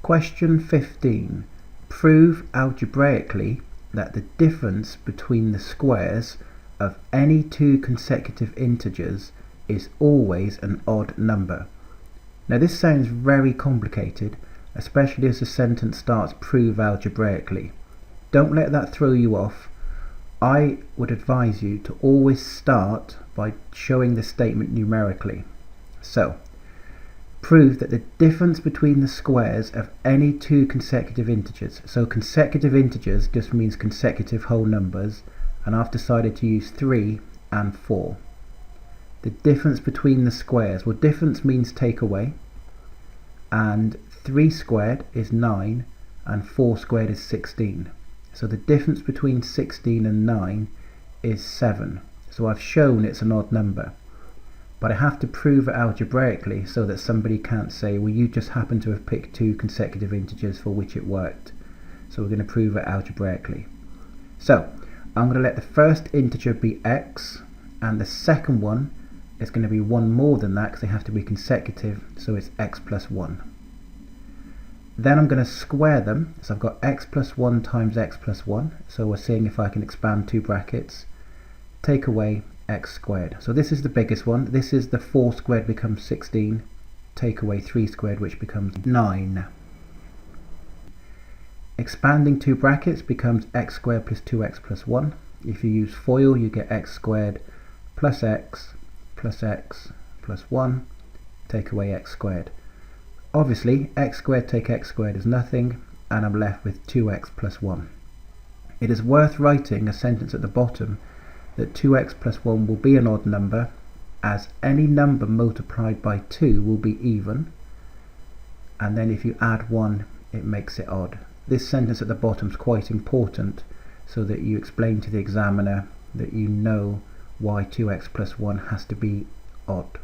Question 15. Prove algebraically that the difference between the squares of any two consecutive integers is always an odd number. Now this sounds very complicated, especially as the sentence starts prove algebraically. Don't let that throw you off. I would advise you to always start by showing the statement numerically. So, prove that the difference between the squares of any two consecutive integers. So consecutive integers just means consecutive whole numbers, and I've decided to use 3 and 4. The difference between the squares, well, difference means take away, and 3 squared is 9 and 4 squared is 16. So the difference between 16 and 9 is 7. So I've shown it's an odd number. But I have to prove it algebraically so that somebody can't say, well, you just happen to have picked two consecutive integers for which it worked. So we're going to prove it algebraically. So I'm going to let the first integer be x, and the second one is going to be one more than that because they have to be consecutive, so it's x plus 1. Then I'm going to square them, so I've got x plus 1 times x plus 1, so we're seeing if I can expand two brackets, take away x squared. So this is the biggest one. This is the 4 squared becomes 16, take away 3 squared which becomes 9. Expanding two brackets becomes x squared plus 2x plus 1. If you use FOIL you get x squared plus x plus 1, take away x squared. Obviously x squared take x squared is nothing, and I'm left with 2x plus 1. It is worth writing a sentence at the bottom that 2x plus 1 will be an odd number, as any number multiplied by 2 will be even, and then if you add 1 it makes it odd. This sentence at the bottom is quite important so that you explain to the examiner that you know why 2x plus 1 has to be odd.